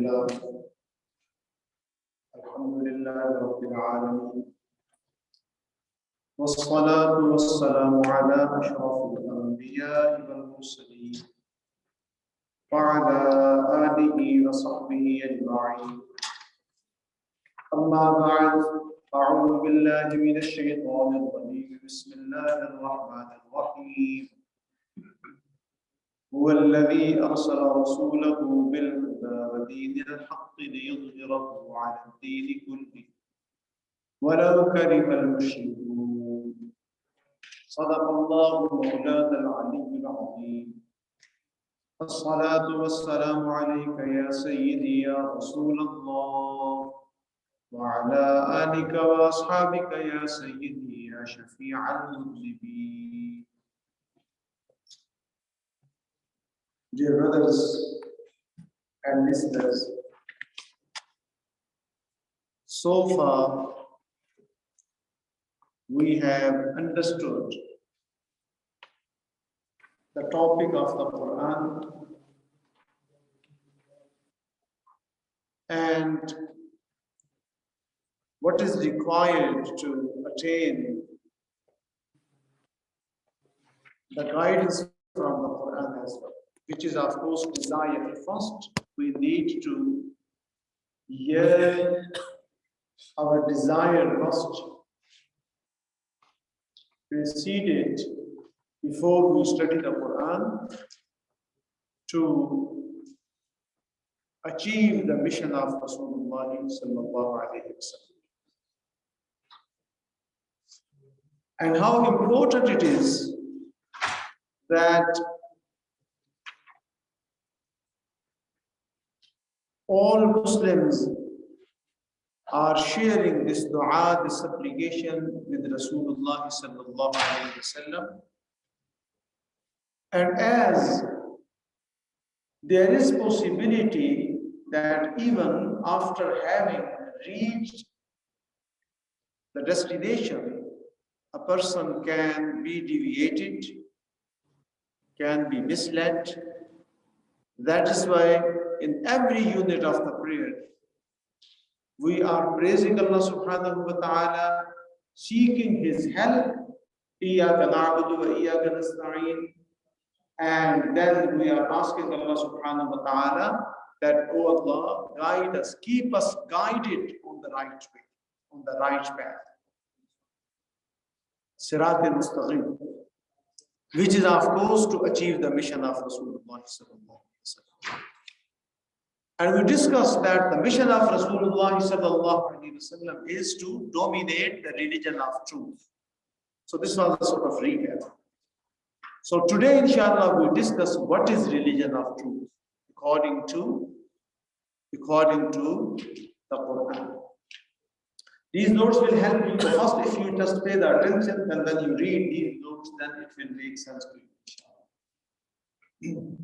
لله الحمد لله رب العالمين والصلاة والسلام على أشرف الأنبياء والمرسلين وعلى آله وصحبه أجمعين. أما بعد، أعوذ بالله من الشيطان الرجيم. بسم الله الرحمن الرحيم. هو الذي أرسل رسوله بالهدى ودين الحق ليظهره على الدين كله ولو كره المشركون. صدق الله مولانا العلي العظيم. الصلاة والسلام عليك يا سيدي يا رسول الله وعلى آلك وأصحابك يا سيدي يا شفيع المذنبين. Dear brothers and listeners, so far we have understood the topic of the Quran and what is required to attain the guidance from the Quran as well, which is of course desire. First, we need to yearn our desire must precede it before we study the Quran to achieve the mission of Rasulullah sallallahu alaihi wasallam. And how important it is that all Muslims are sharing this dua, this supplication with Rasulullah sallallahu alaihi wasallam. And as there is possibility that even after having reached the destination, a person can be deviated, can be misled. That is why in every unit of the prayer, we are praising Allah subhanahu wa ta'ala, seeking His help, Iyyaka na'budu wa iyyaka nasta'in, and then we are asking Allah subhanahu wa ta'ala that, oh Allah, guide us, keep us guided on the right way, on the right path. Sirat al-Mustaqim, which is of course to achieve the mission of Rasulullah sallallahu alaihi wasallam. And we discussed that the mission of Rasulullah sallallahu alaihi wasallam is to dominate the religion of truth. So this was a sort of recap. So today, inshallah, we'll discuss what is religion of truth according to the Quran. These notes will help you. First, if you just pay the attention and then you read these notes, then it will make sense to you.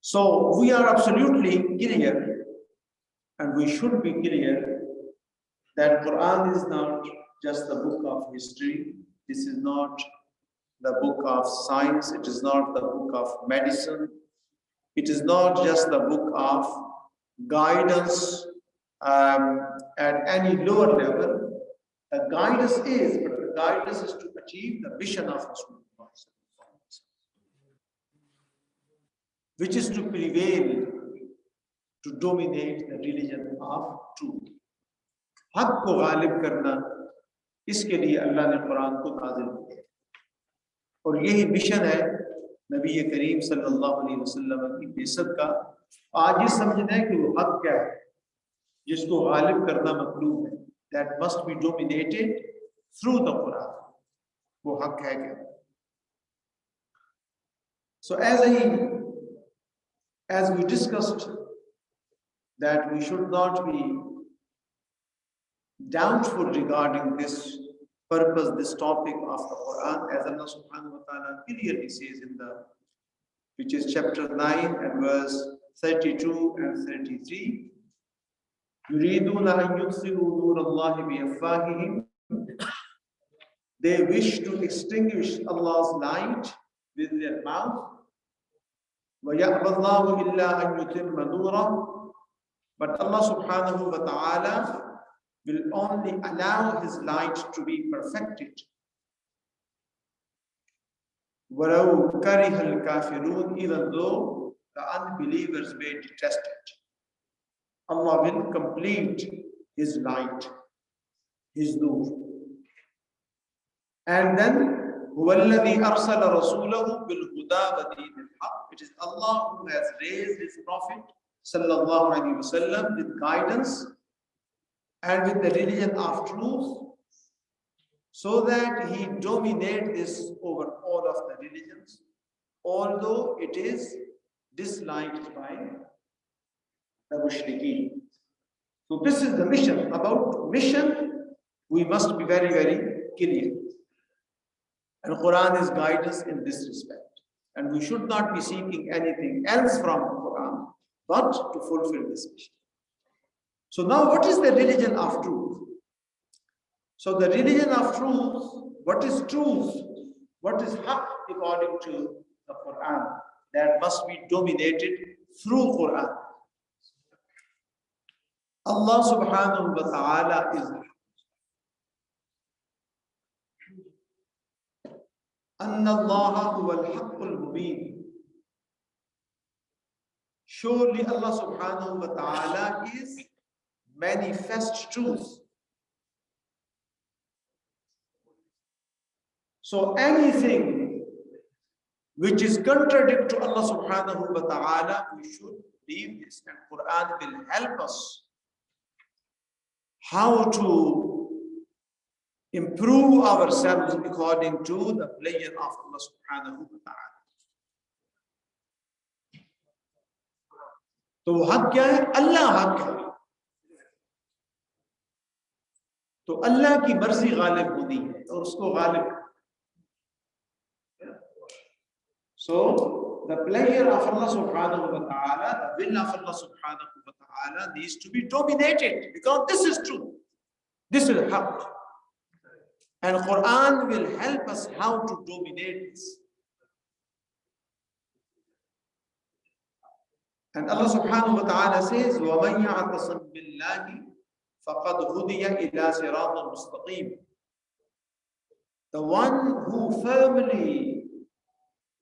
So we are absolutely clear, and we should be clear, that Quran is not just the book of history. This is not the book of science. It is not the book of medicine. It is not just the book of guidance at any lower level. The guidance is, but the guidance is to achieve the mission of Rasulullah, which is to prevail, to dominate the religion of truth. हक को गालिब करना, इसके लिए अल्लाह ने कुरान को नाज़िल किया, और यही मिशन है नबी करीम सल्लल्लाहु अलैहि वसल्लम की बेसत का। आज ये समझना है कि वो हक क्या है जिसको गालिब करना मतलूब है, that must be dominated through the Quran. वो हक है क्या? So as we discussed that we should not be doubtful regarding this purpose, this topic of the Quran, as Allah subhanahu wa ta'ala clearly says in which is chapter 9 and verse 32 and 33. يُرِيدُونَ أَن يُطْفِئُوا نُورَ اللَّهِ بِأَفْوَاهِهِمْ. They wish to extinguish Allah's light with their mouth. وَيَأْبَى اللَّهُ إِلَّا أَن يُتِمَّ نُورَهُ. But Allah subhanahu wa ta'ala will only allow His light to be perfected. وَلَوْ كَرِهَ الْكَافِرُونَ. Even though the unbelievers may detest it, Allah will complete His light, His nur. And then هو الذي أرسل رسوله بالهدى ودين الحق. It is Allah who has raised His Prophet sallallahu alaihi wasallam with guidance and with the religion of truth, so that he dominate this over all of the religions, although it is disliked by the mushrikeen. So this is the mission. About mission, we must be very, very clear. And Quran is guidance in this respect. And we should not be seeking anything else from Quran, but to fulfill this mission. So now what is the religion of truth? So the religion of truth, what is truth? What is haqq according to the Quran? That must be dominated through Quran. Allah subhanahu wa ta'ala is أَنَّ اللَّهَ هُوَ الْحَقُّ الْمُبِينُ. Surely Allah subhanahu wa ta'ala is manifest truth. So anything which is contradictory to Allah subhanahu wa ta'ala, we should leave this, and Quran will help us how to improve ourselves according to the pleasure of Allah subhanahu wa ta'ala. तो वो हक क्या है? अल्लाह हक है, तो अल्लाह की मर्जी गालिब होनी है और उसको Ghalib. So the pleasure of Allah subhanahu wa ta'ala, the will of Allah subhanahu wa ta'ala needs to be dominated, because this is true. This is haq. And Quran will help us how to dominate this. And Allah subhanahu wa ta'ala says, وَمَنْ يَعْتَصِمْ بِاللَّهِ فَقَدْ هُدِيَ إِلَى صِرَاطٍ مُسْتَقِيمٍ. The one who firmly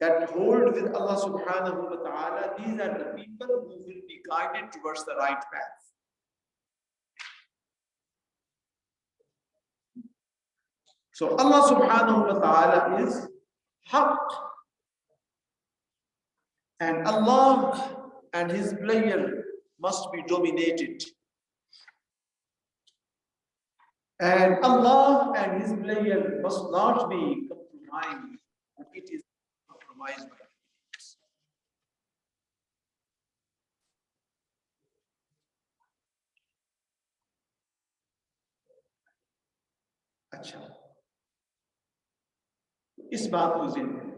that hold with Allah subhanahu wa ta'ala, these are the people who will be guided towards the right path. So Allah subhanahu wa ta'ala is haq, and Allah and His pleasure must be dominated. And Allah and His pleasure must not be compromised. It is compromised by us. अच्छा, इस बात को ज़िक्र है,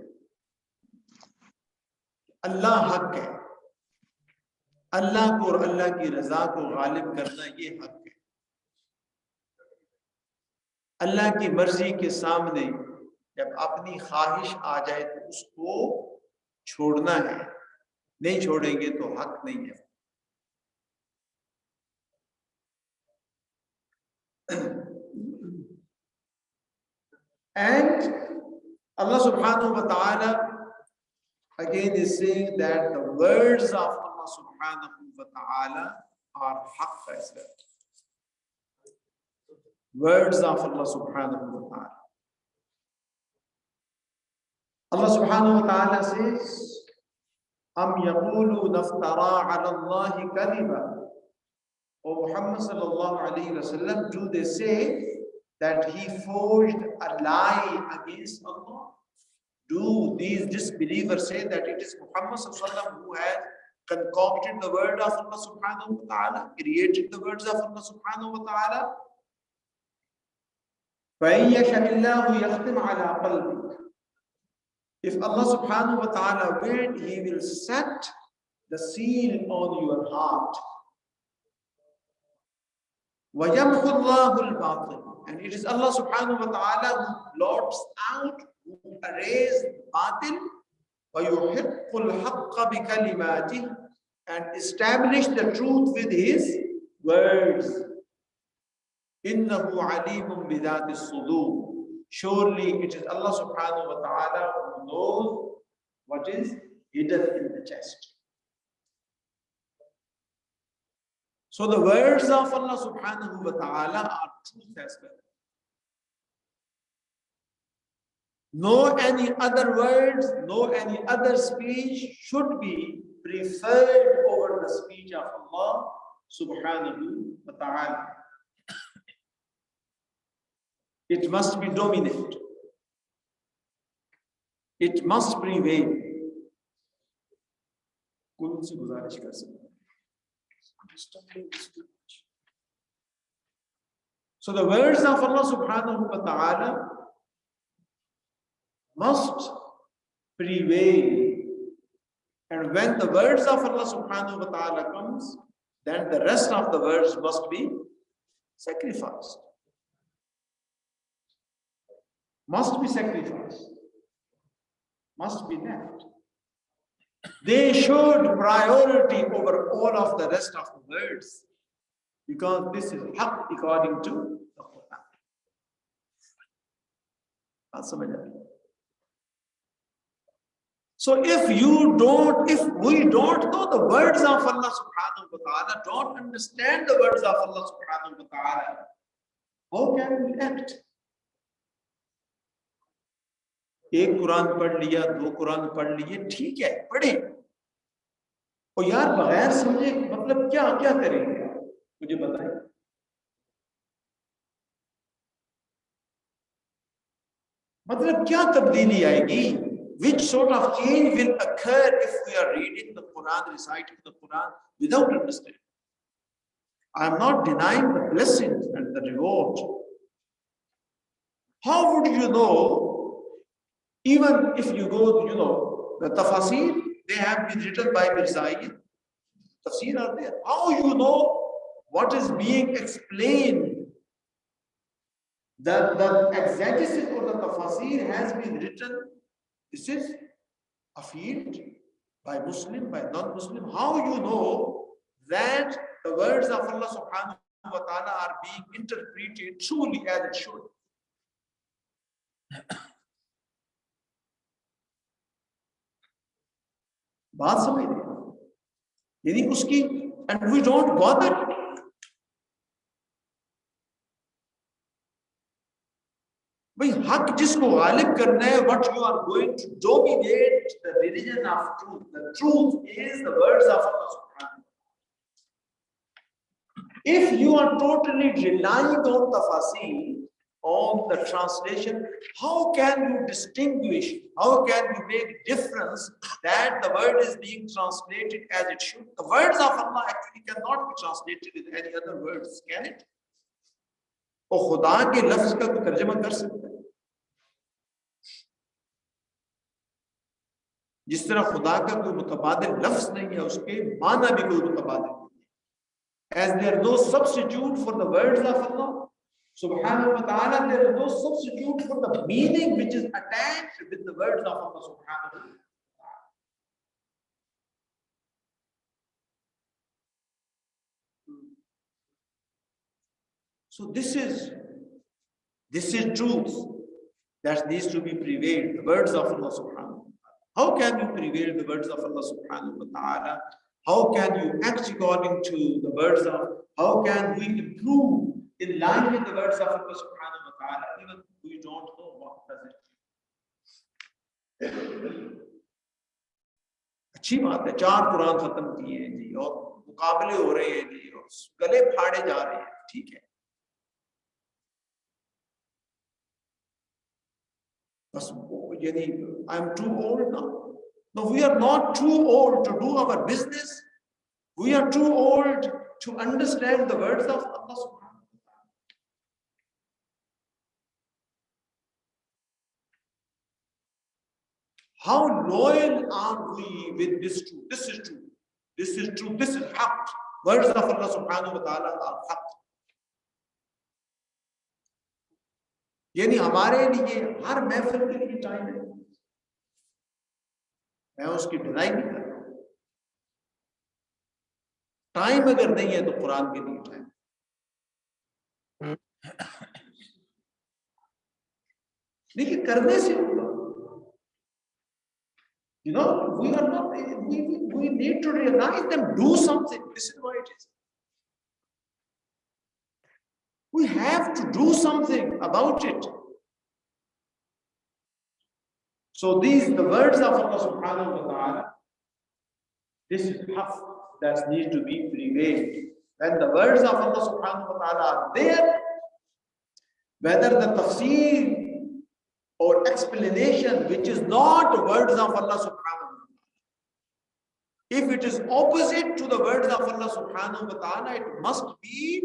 अल्लाह हक है, अल्लाह को और अल्लाह की रजा को गालिब करना ये हक है. अल्लाह की मर्जी के सामने जब अपनी ख्वाहिश आ जाए तो उसको छोड़ना है, नहीं छोड़ेंगे तो हक नहीं है. And Allah subhanahu wa ta'ala again is saying that the words of Allah subhanahu wa ta'ala are haqq as well. Words of Allah subhanahu wa ta'ala. Allah subhanahu wa ta'ala says, Am yaqulu naftara ala Allahi kadiba. O Muhammad sallallahu alayhi wa sallam, do they say that he forged a lie against Allah? Do these disbelievers say that it is Muhammad sallallahu alayhi wa sallam who has concocted the word of Allah subhanahu wa ta'ala, created the words of Allah subhanahu wa ta'ala? فَإِن يَشَأِ اللَّهُ يَخْتِمْ عَلَى قَلْبِكَ. If Allah subhanahu wa ta'ala will, He will set the seal on your heart. وَيَمْحُ اللَّهُ الْبَاطِلَ. And it is Allah subhanahu wa ta'ala who blots out, who erases batil, وَيُحِقُّ الْحَقَّ بِكَلِمَاتِهِ, and establish the truth with his words. إِنَّهُ عَلِيمٌ بِذَاتِ الصُّدُورِ. Surely it is Allah subhanahu wa ta'ala who knows what is hidden in the chest. So the words of Allah subhanahu wa ta'ala are truth as well. No any other words, no any other speech should be preferred over the speech of Allah subhanahu wa ta'ala. It must be dominant. It must prevail. So the words of Allah subhanahu wa ta'ala must prevail. And when the words of Allah subhanahu wa ta'ala comes, then the rest of the words must be sacrificed. Must be sacrificed. Must be left. They should priority over all of the rest of the words, because this is haqq according to the Quran. So if we don't know the words of Allah subhanahu wa ta'ala, don't understand the words of Allah subhanahu wa ta'ala, how can we act? एक कुरान पढ़ लिया, दो कुरान पढ़ लिए, ठीक है, पढ़े, और यार बगैर समझे मतलब क्या क्या करेंगे आप, मुझे बताएं। मतलब क्या तब्दीली आएगी? Which sort of change will occur if we are reading the Quran, reciting the Quran without understanding? I am not denying the blessings and the reward. How would you know? Even if you go, the tafsir, they have been written by Mirzai. Tafsir are there. How you know what is being explained? The exegesis or the tafsir has been written. This is a field by Muslim, by non-Muslim. How you know that the words of Allah subhanahu wa ta'ala are being interpreted truly as it should? बात समझ रहे, यानी उसकी, and we don't bother. भाई हक जिसको गालिब करना है, what you are going to dominate the religion of truth. The truth is the words of Allah subhanahu wa ta'ala. If you are totally relying on tafsir, on the translation, how can you distinguish, how can you make difference that the word is being translated as it should? The words of Allah actually cannot be translated with any other words, can it? और खुदा के लफ्ज का कोई तर्जुमा कर सकता है? जिस तरह खुदा का कोई मुतबादिल लफ्ज नहीं है, उसके माना भी कोई मुतबादिल नहीं है. As there is no substitute for the words of Allah subhanahu wa ta'ala, there is no substitute for the meaning which is attached with the words of Allah subhanahu wa ta'ala. So this is truth that needs to be prevailed, the words of Allah subhanahu wa ta'ala. How can you prevail the words of Allah subhanahu wa ta'ala? How can you act according to the words of, how can we improve in line with the words of Allah subhanahu wa ta'ala, even we don't know what does it mean? अच्छी बात है, 4 कुरान खत्म किए हैं जी, और मुकाबले हो रहे हैं जी, और गले फाड़े जा रहे हैं, ठीक है, बस यानी I am too old now. No, we are not too old to do our business. We are too old to understand the words of Allah subhanahu wa ta'ala. How loyal are we with this truth? This is true. This is true. This is haqq. Words of Allah subhanahu wa ta'ala are haqq. यानी हमारे लिए हर महफिल के लिए time है. मैं उसकी deny नहीं कर रहा। टाइम अगर नहीं है तो कुरान के लिए टाइम। देखिए करने से होगा। You know, we are not, we need to realize them, do something. This is why it is. We have to do something about it. So these, the words of Allah subhanahu wa ta'ala, this is haqq that needs to be prevailed. When the words of Allah subhanahu wa ta'ala are there, whether the tafsir or explanation which is not words of Allah subhanahu wa ta'ala, if it is opposite to the words of Allah subhanahu wa ta'ala, it must be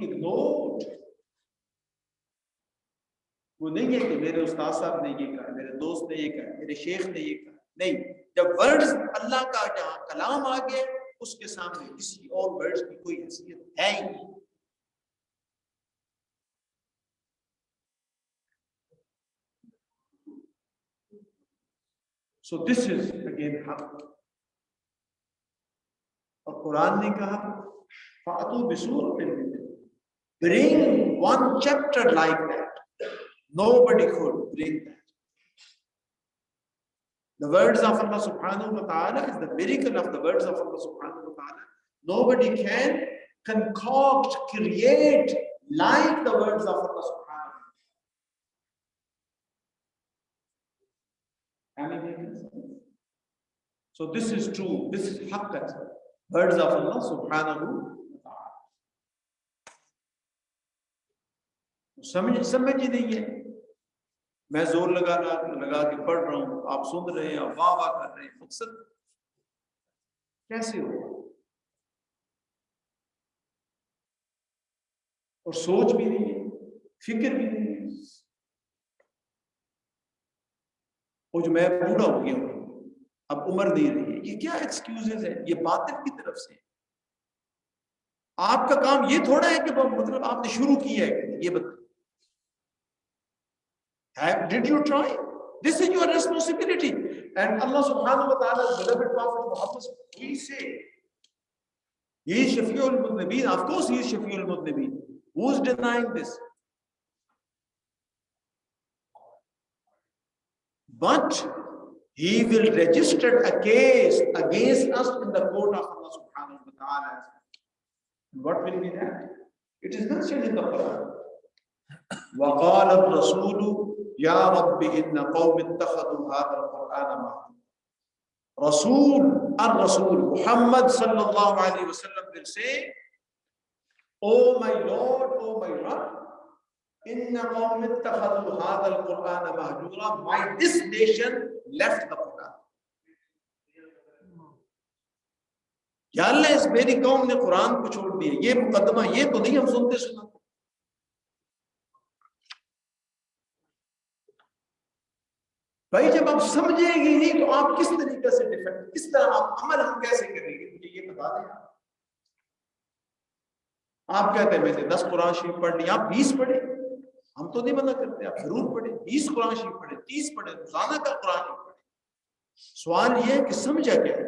ignored. वो नहीं है कि मेरे उस्ताद साहब ने ये कहा, मेरे दोस्त ने ये कहा, मेरे शेख ने ये कहा, नहीं। जब वर्ड्स अल्लाह का जहां कलाम आ गया, उसके सामने किसी और वर्ड्स की कोई हैसियत है ही नहीं। So this is again haqq. और कुरान ने कहा फातू बिसूरतिन मिन, bring one chapter like that. Nobody could bring that. The words of Allah subhanahu wa ta'ala is the miracle of the words of Allah subhanahu wa ta'ala. Nobody can concoct, create like the words of Allah subhanahu wa ta'ala. So this is true. This is haqqat. Words of Allah subhanahu wa ta'ala. समझ ही नहीं है। मैं जोर लगा के पढ़ रहा हूं, आप सुन रहे हैं, वाह वाह कर रहे हैं, मकसद कैसे होगा? और सोच भी नहीं है, फिक्र भी नहीं है। और जो मैं बूढ़ा हो गया हूं, अब उम्र नहीं रही है, ये क्या एक्सक्यूजेस है? ये बातिल की तरफ से। आपका काम ये थोड़ा है कि मतलब आपने शुरू किया है, ये बता। Did you try? This is your responsibility. And Allah subhanahu wa ta'ala's beloved Prophet Muhammad, we say, he is Shafi'ul Mudnabeen. Of course he is Shafi'ul Mudnabeen. Who is denying this? But he will register a case against us in the court of Allah subhanahu wa ta'ala. What will be that? It is mentioned in the Quran. وَقَالَ الرَّسُولُ يَا رَبِّ إِنَّ قَوْمِ اتَّخَذُوا هَذَا الْقُرْآنَ مَهْجُورًا. Rasul Muhammad sallallahu alaihi wasallam will say, "Oh my Lord, oh my Rabb, inna qawmi ittakhadhu hadha al-Qur'ana mahjura." Why this nation left the Quran? या अल्लाह, इस मेरी कौम ने कुरान को छोड़ दिया। ये मुकदमा ये तो नहीं हम सुनते सुनाते। भाई जब आप समझेंगे नहीं तो आप किस तरीके से डिफेंड, किस तरह आप अमल हम कैसे करेंगे, मुझे ये बता दें। आप कहते हैं मैंने 10 कुरान शरीफ पढ़ ली, आप 20 पढ़े, हम तो नहीं मना करते, आप जरूर पढ़े, 20 कुरान शरीफ पढ़े, 30 पढ़े, रोजाना का कुरान शरीफ पढ़े। सवाल ये है कि समझा क्या है?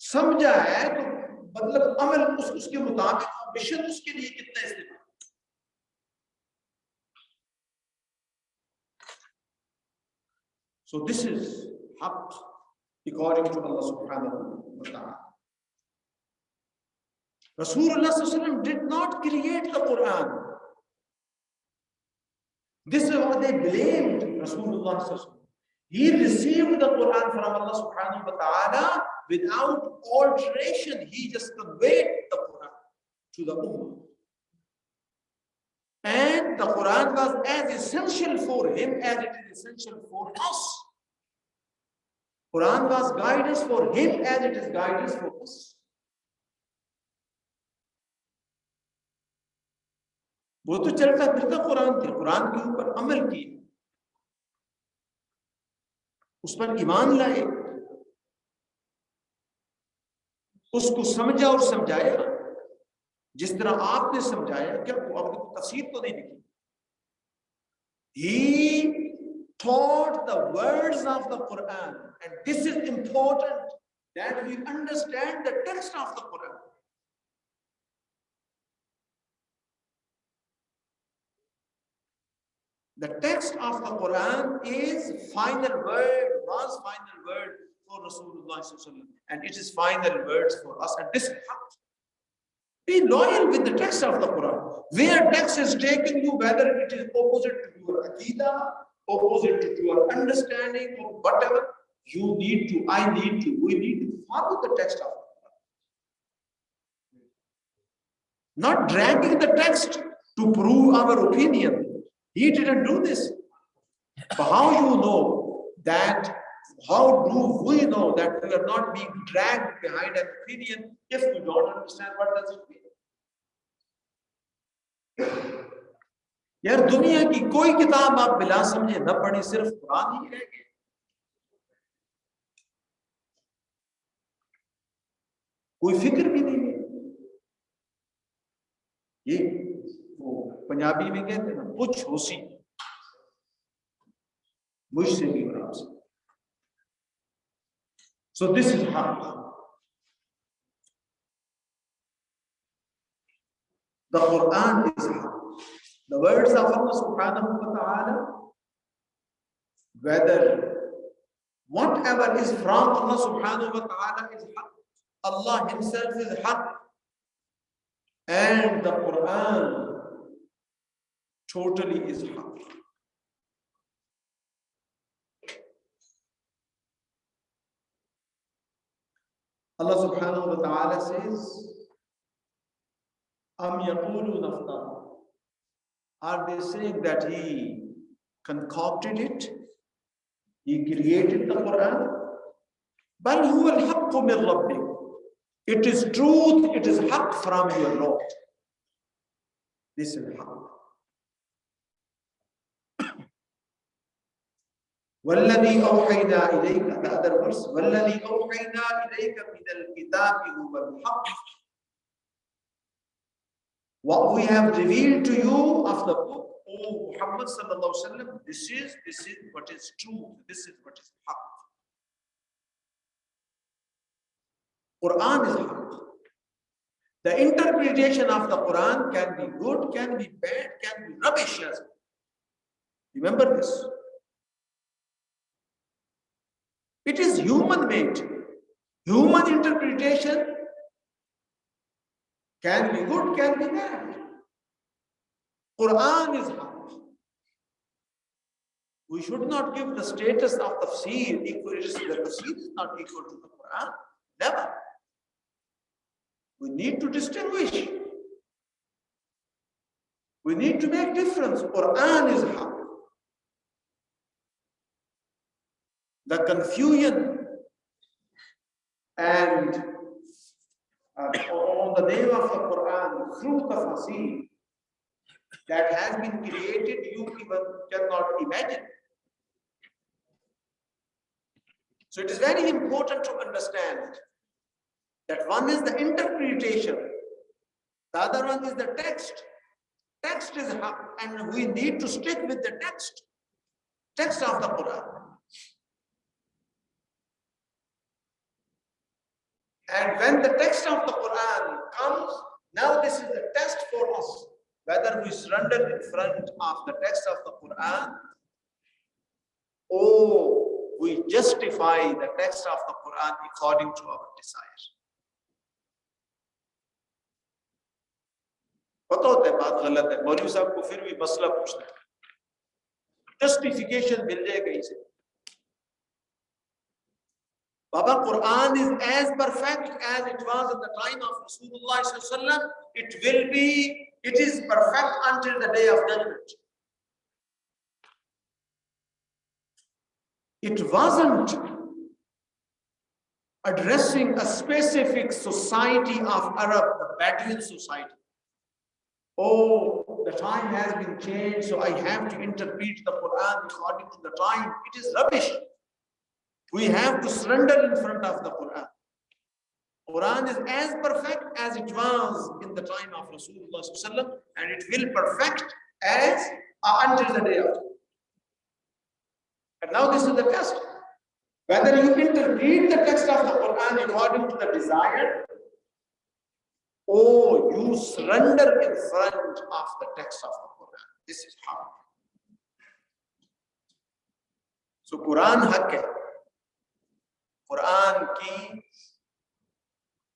समझा है तो मतलब अमल उसके मुताबिक, मिशन उसके लिए कितना इस्तेमाल। So this is haqq according to Allah subhanahu wa ta'ala. Rasulullah sallallahu alaihi wasallam did not create the Quran. This is what they blamed Rasulullah sallallahu alaihi wasallam. He received the Quran from Allah subhanahu wa ta'ala without alteration. He just conveyed the Quran to the Ummah. And the Quran was as essential for him as it is essential for us. Quran was guidance for him as it is guidance for us. वो तो चलता फिरता कुरान थे, कुरान के ऊपर अमल किए, उस पर ईमान लाए, उसको समझा और समझाया जिस तरह आपने समझाया। क्या आपने कोई तफसीर तो नहीं लिखी? He taught the words of the Quran. And this is important, that we understand the text of the Quran. The text of the Quran is final word, was final word for Rasulullah sallallahu alaihi wasallam, and it is final words for us. And this is haqq. Be loyal with the text of the Quran. Where text is taking you, whether it is opposite to your aqidah, opposite to your understanding, or whatever, you need to, I need to, we need to follow the text of the Quran. Not dragging the text to prove our opinion. He didn't do this. But how you know that, how do we know that we are not being dragged behind an opinion if we don't understand what does it mean? यार दुनिया की कोई किताब आप बिला समझे न पढ़े, सिर्फ कुरान ही रह गए। कोई फिक्र भी नहीं है। ये वो पंजाबी में कहते हैं ना, कुछ होसी मुझसे भी और आपसे। So this is how the Quran is how. The words of Allah subhanahu wa ta'ala, whether whatever is from Allah subhanahu wa ta'ala is haqq, Allah himself is haqq, and the Quran totally is haqq. Allah subhanahu wa ta'ala says, Am yaquluna iftara. Are they saying that he concocted it? He created the Quran? Bal huwa al-haqqu min rabbik. It is truth, it is haqq from your Lord. This is haqq. وَالَّذِي أَوْحَيْنَا إِلَيْكَ. The other verse, وَالَّذِي أَوْحَيْنَا إِلَيْكَ مِنَ الْكِتَابِ هُوَ الْحَقُّ. What we have revealed to you of the book, O Muhammad sallallahu alaihi wasallam, this is what is true. This is what is haqq. Quran is haqq. The interpretation of the Quran can be good, can be bad, can be rubbish as well. Remember this. It is human made. Human interpretation can be good, can be bad. Quran is haqq. We should not give the status of tafsir equal. The tafsir is not equal to the Quran. Never. We need to distinguish. We need to make difference. Quran is haqq. The confusion and on the name of the Quran through tafsir that has been created, you even cannot imagine. So it is very important to understand that one is the interpretation, the other one is the text. Text is haqq, and we need to stick with the text of the Quran. And when the text of the Quran comes, now this is the test for us, whether we surrender in front of the text of the Quran or we justify the text of the Quran according to our desire. पता होता है बात गलत है, मौलवी साहब को फिर भी मसला पूछना है, जस्टिफिकेशन मिल जाएगा इसे। Baba, Quran is as perfect as it was at the time of Rasulullah sallallahu alaihi wasallam. It is perfect until the day of judgment. It wasn't addressing a specific society of Arab, the Bedouin society. Oh, the time has been changed, so I have to interpret the Quran according to the time. It is rubbish. We have to surrender in front of the Quran. Quran is as perfect as it was in the time of Rasulullah sallallahu alaihi wasallam, and it will perfect as until the day of. And now this is the test. Whether you interpret the text of the Quran according to the desire, or you surrender in front of the text of the Quran. This is how. So Quran हक है. कुरान की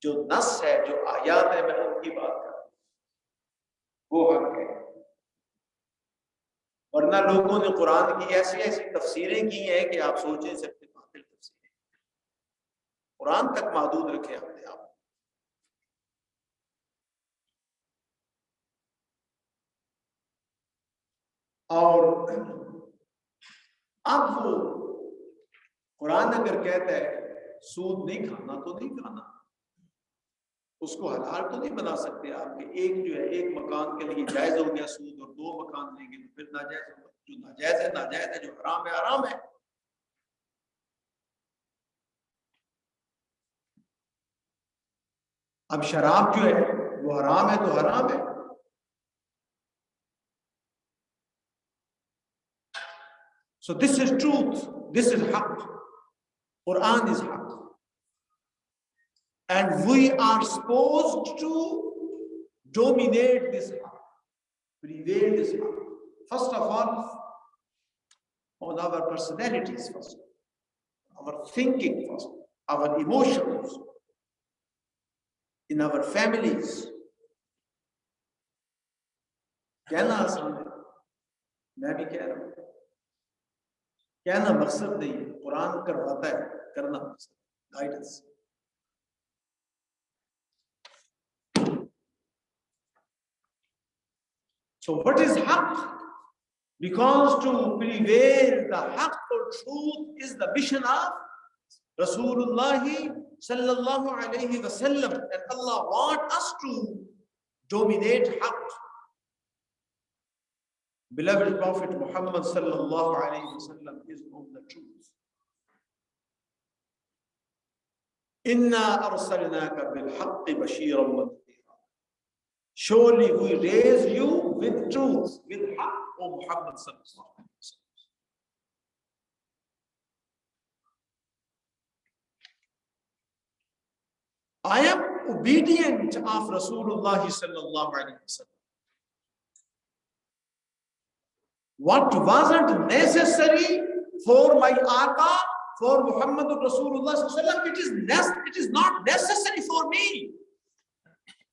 जो नस है, जो आयात है, मैं उनकी बात कर रहा हूं, वो हक है. वरना लोगों ने कुरान की ऐसी ऐसी तफसीरें की हैं कि आप सोच नहीं सकते बातिल तफसीरें. कुरान तक महदूद रखे अपने आप. और अब वो कुरान अगर कहता है सूद नहीं खाना तो नहीं खाना, उसको हलाल तो नहीं बना सकते आप कि एक जो है एक मकान के लिए जायज हो गया सूद और 2 मकान लेंगे तो फिर नाजायज होगा. जो नाजायज है नाजायज है, जो हराम है हराम है. अब शराब जो है वो हराम है तो हराम है. So this is truth, this is haqq. Quran is haqq. And we are supposed to dominate this haqq, prevail this haqq. First of all, on our personalities first, our thinking first, our emotions, in our families. कहना आसान है, मैं भी कह रहा हूं. कहना मकसद नहीं है, कुरान करवाता है, करना मकसद, guidance. So what is haqq? Because to prevail the haqq or truth is the mission of Rasulullah sallallahu alayhi wa sallam, and Allah wants us to dominate haqq. Beloved Prophet Muhammad sallallahu alayhi wa sallam is on the truth. Inna arsalnaka bil haqqi bashiran wa nadhira. Surely we raise you with truth, with haqq, O Muhammad sallallahu alayhi wa sallam. I am obedient of Rasulullah sallallahu alayhi wa sallam. What wasn't necessary for my Aqa, for Muhammad Rasulullah sallallahu alayhi wa sallam, it is not necessary for me.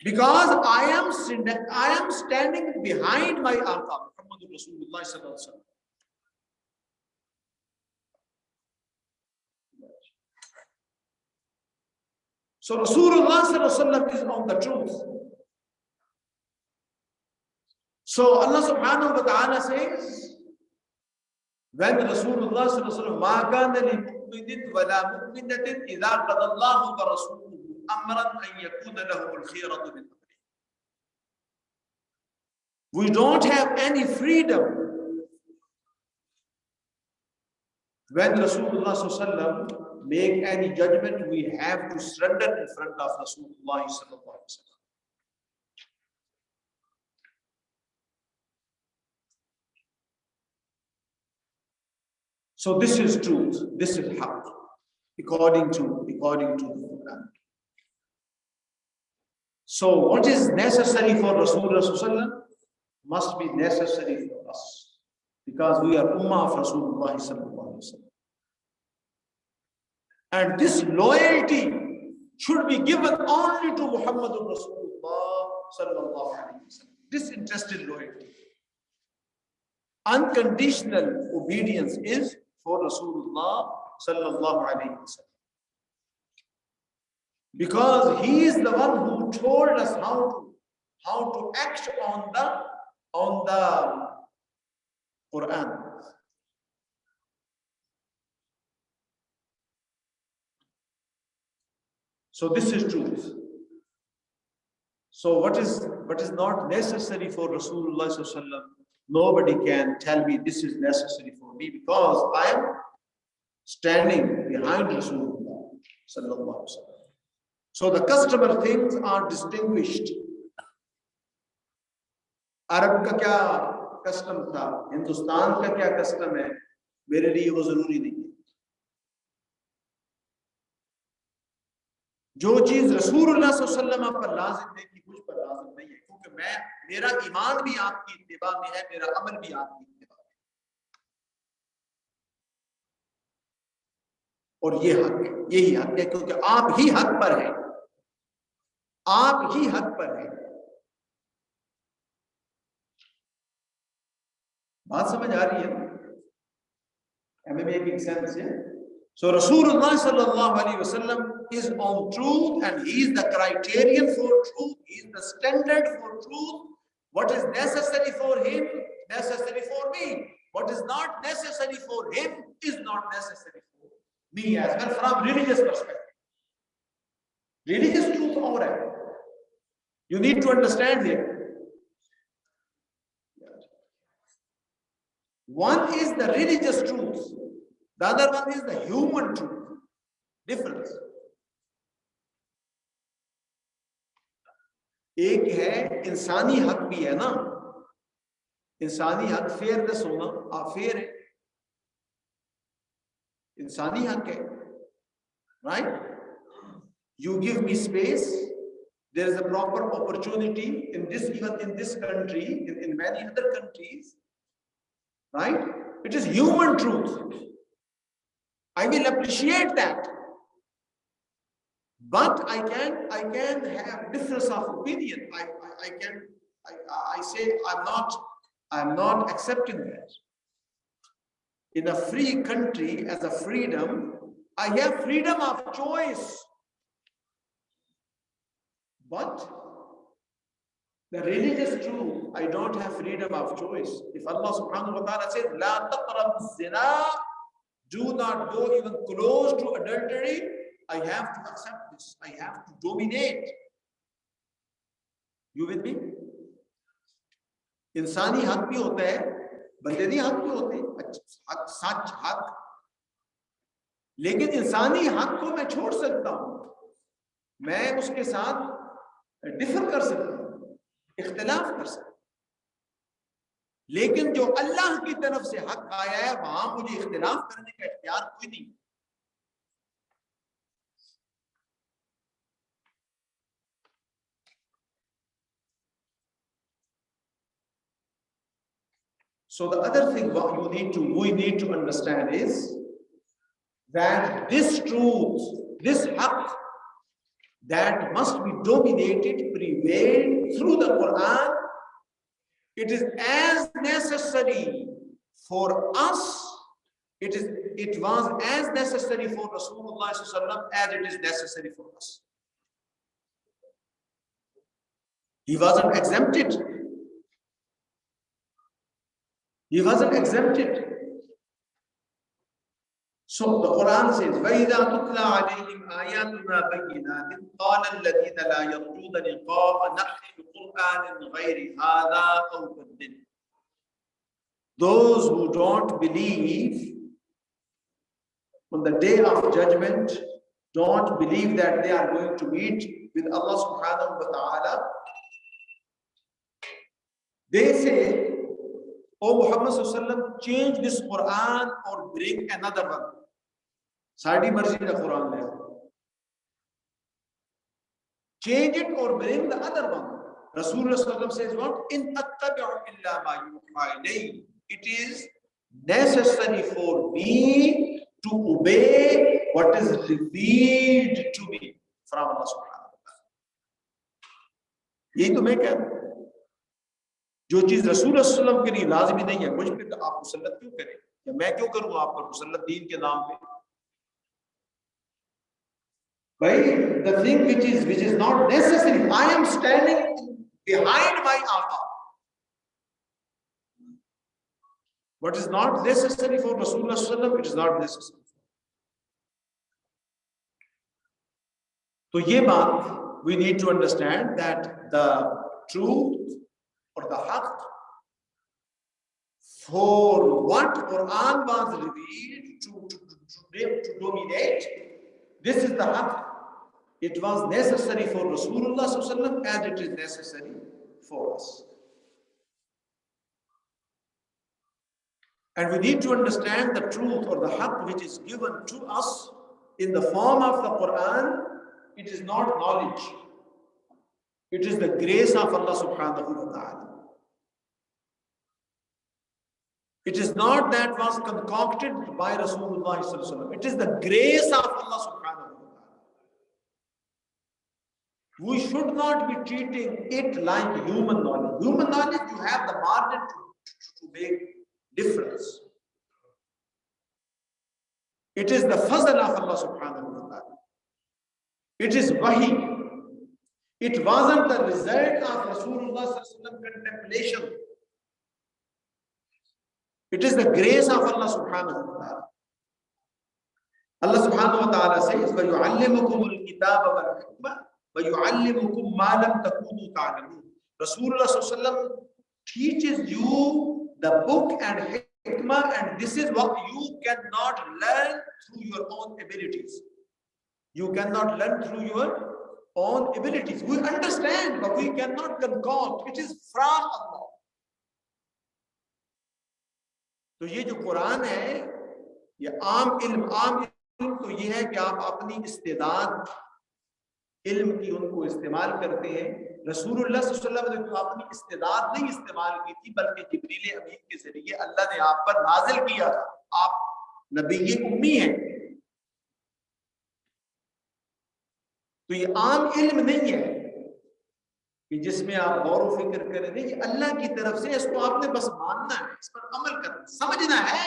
Because I am standing behind my Aqa, Muhammad Rasulullah sallallahu alayhi wa sallam. So Rasulullah sallallahu alayhi wa sallam is on the truth. So Allah subhanahu wa ta'ala says, when Rasulullah sallallahu alayhi wa sallam, مَا كَانَ لِمُؤْمِنٍ وَلَا مُؤْمِنَةٍ إِذَا قَضَى اللَّهُ وَرَسُولُهُ أَمْرًا أَنْ يَكُونَ لَهُمُ الْخِيَرَةُ مِنْ أَمْرِهِمْ. We don't have any freedom when Rasulullah sallallahu alayhi wa sallam make any judgment. We have to surrender in front of Rasulullah sallallahu alayhi wa sallam. So this is truth, this is haqq, according to the Quran. So what is necessary for Rasulullah must be necessary for us, because we are ummah of Rasulullah sallallahu alaihi wasallam. And this loyalty should be given only to Muhammadur Rasulullah sallallahu alaihi wasallam. Disinterested loyalty. Unconditional obedience is for Rasulullah sallallahu alaihi wasallam, because he is the one who told us how to act on the Quran. So this is truth. So what is not necessary for Rasulullah sallallahu alaihi wasallam, nobody can tell me this is necessary for me, because I am standing behind Rasulullah sallallahu alaihi wasallam. So the customer things are distinguished. अरब का क्या custom था, हिंदुस्तान का क्या custom है, मेरे लिए वो जरूरी नहीं है। जो चीज रसूलुल्लाह सल्लल्लाहु अलैहि वसल्लम पर लाजिम है कि मुझ पर लाजिम नहीं है, क्योंकि मेरा ईमान भी आपकी इत्तिबा में है, मेरा अमल भी आपकी इत्तिबा में है। और ये हक है, यही हक है, क्योंकि आप ही हक पर हैं, आप ही हक पर हैं। बात समझ आ रही है? Am I making sense? Yeah? So Rasulullah sallallahu alaihi wasallam is on truth, and he is the criterion for truth. He is the standard for truth. What is necessary for him, necessary for me. What is not necessary for him is not necessary for me as well, from religious perspective. Religious truth aur hai. You need to understand here. One is the religious truth. The other one is the human truth. Difference. एक है इंसानी हक भी है ना, इंसानी हक fairness होना, आप फेयर है, इंसानी हक है, right? You give me space. There is a proper opportunity in this, even in this country, in many other countries, right? It is human truth. I will appreciate that. But I can have difference of opinion. I say I'm not accepting that. In a free country, as a freedom, I have freedom of choice. But the religious truth, I don't have freedom of choice. If Allah subhanahu wa ta'ala says, La taqrabu zina, do not go even close to adultery, I have to accept this. I have to dominate. You with me? इंसानी हक भी होता है, बंदगी हक भी होते हैं, हक सच हक, लेकिन इंसानी हक को मैं छोड़ सकता हूं, मैं उसके साथ डिफर कर सकता हूं, इख्तिलाफ कर सकता हूं, लेकिन जो अल्लाह की तरफ से हक आया है वहां मुझे इख्तिलाफ करने का इख्तियार कोई नहीं। So the other thing what we need to understand is that this truth, this haqq, that must be dominated, prevailed through the Quran. It is as necessary for us, it was as necessary for Rasulullah sallallahu as it is necessary for us. He wasn't exempted. He wasn't exempted. So the Quran says, وَإِذَا تُتْلَى عَلَيْهِمْ آيَاتُنَا بَيِّنَاتٍ قَالَ الَّذِينَ لَا يَرْجُونَ لِقَاءَنَا نَأْتِ بِقُرْآنٍ غَيْرِ هَذَا أَوْ بَدِّلْهُ. Those who don't believe on the day of judgment, don't believe that they are going to meet with Allah subhanahu wa ta'ala, they say, "Oh Muhammad sallallahu alaihi wasallam, change this Quran or bring another one." Saadi marzi ka Quran hai. Change it or bring the other one. Rasulullah sallallahu alaihi wasallam says what? In attabi'u illa ma yuha ilayhi. It is necessary for me to obey what is revealed to me from Allah subhanahu wa ta'ala. यही तो मैं कह रहा हूं, जो चीज रसूल सल्लल्लाहु अलैहि वसल्लम के लिए लाजमी नहीं है मुझ पे आप मुसल्लत क्यों करें, या मैं क्यों करूंगा आप पर मुसल्लत दीन के नाम पे? भाई, the thing which is not necessary, I am standing behind my Aqa. What is not necessary for Rasulullah sallallahu alaihi wasallam, it is not necessary. तो ये बात we need to understand that the truth or the haqq for what Quran was revealed to dominate, this is the haqq. It was necessary for Rasulullah sallallahu alaihi wasallam as it is necessary for us. And we need to understand the truth or the haqq which is given to us in the form of the Quran. It is not knowledge. It is the grace of Allah subhanahu wa ta'ala. It is not that was concocted by Rasulullah sallallahu alaihi wasallam. It is the grace of Allah subhanahu wa ta'ala. We should not be treating it like human knowledge. Human knowledge, you have the margin to make difference. It is the fazl of Allah subhanahu wa ta'ala. It is wahi. It wasn't the result of Rasulullah sallallahu alaihi wasallam contemplation. It is the grace of Allah subhanahu wa ta'ala. Allah subhanahu wa ta'ala says, وَيُعَلِّمُكُمُ الْكِتَابَ وَالْحِكْمَةَ وَيُعَلِّمُكُمْ مَا لَمْ تَكُونُوا تَعْلَمُونَ. Rasulullah sallallahu alaihi wasallam teaches you the book and hikmah, and this is what you cannot learn through your own abilities. You cannot learn through your own abilities. We understand, but we cannot concoct. It is from Allah. तो ये जो कुरान है, ये आम इल्म तो ये है कि आप अपनी इस्तेदाद इल्म की उनको इस्तेमाल करते हैं। रसूलुल्लाह सल्लल्लाहु अलैहि वसल्लम ने तो अपनी इस्तेदाद नहीं इस्तेमाल की थी, बल्कि जिब्रील अमीन के जरिए अल्लाह ने आप पर नाजिल किया था। आप नबी उम्मी हैं, तो ये आम इल्म नहीं है कि जिसमें आप गौर व फिक्र करें। नहीं, ये अल्लाह की तरफ से, इसको आपने बस मानना है, इस पर अमल करना, समझना है,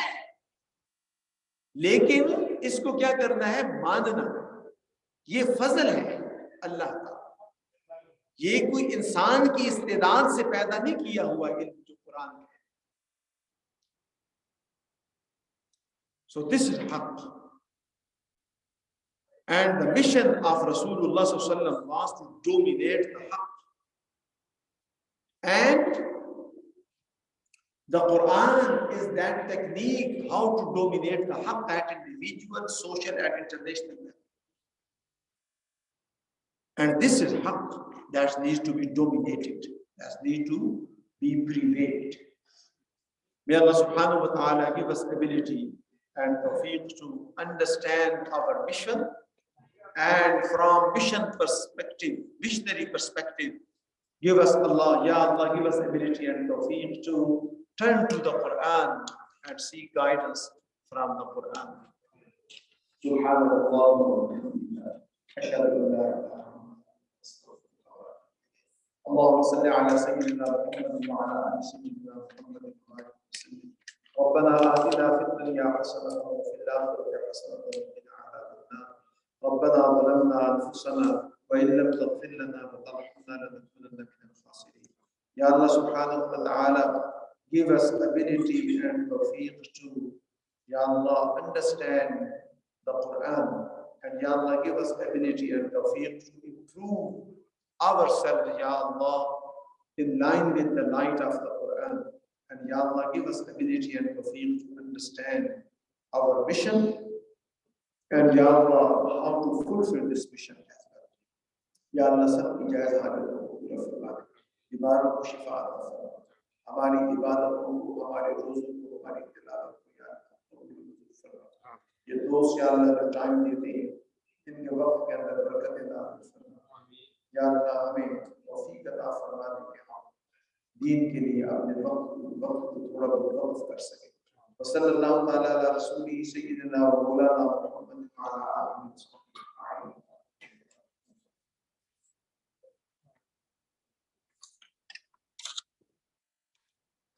लेकिन इसको क्या करना है? मानना। ये फजल है अल्लाह का, ये कोई इंसान की इस्तेदाद से पैदा नहीं किया हुआ इल्म जो कुरान है। So this is haqq. And the mission of Rasulullah sallallahu alaihi wasallam was to dominate the haqq. And the Quran is that technique how to dominate the haqq at individual, social and international level. And this is haqq that needs to be dominated, that needs to be prevailed. May Allah subhanahu wa ta'ala give us ability and tawfiq to understand our mission, and from mission perspective, missionary perspective, give us Allah, Ya Allah, give us ability and tawfiq to turn to the Quran and seek guidance from the Quran. Subhanallah wa bihamdih. Ashhadu an la ilaha illa anta. Allahumma salli ala sayyidina Muhammad wa ala ali sayyidina Muhammad wa ala sallim. ربنا آتنا في الدنيا حسنة وفي الآخرة حسنة وقنا عذاب النار. ربنا ظلمنا أنفسنا وإن لم تغفر لنا وترحمنا لنكونن من الخاسرين. Ya Allah subhanahu wa ta'ala, give us ability and tawfiq to, Ya Allah, understand the Quran, and Ya Allah, give us ability and tawfiq to improve ourselves, Ya Allah, in line with the light of the Quran. And Ya Allah, give us ability and tawfiq to understand our mission, and Ya Allah, how to fulfill this mission as well. Ya Allah, सबकी जायज़ हालत को पूरा फरमा दे, बीमारों को शिफा अता फरमा, हमारी इबादत को, हमारे रोज़ों को, हमारी तिलावत को या अल्लाह फरमा। ये दोस्त या अल्लाह का टाइम देते हैं, इनके वक्त के अंदर बरकत अता फरमा। या अल्लाह हमें तौफीक अता फरमा दे कि हम दीन के लिए अपने वक्त को थोड़ा बहुत वक्फ कर सकें। वसल्लल्लाहु तआला अला रसूलिही सय्यिदिना व मौलाना मुहम्मद व अला आलिहि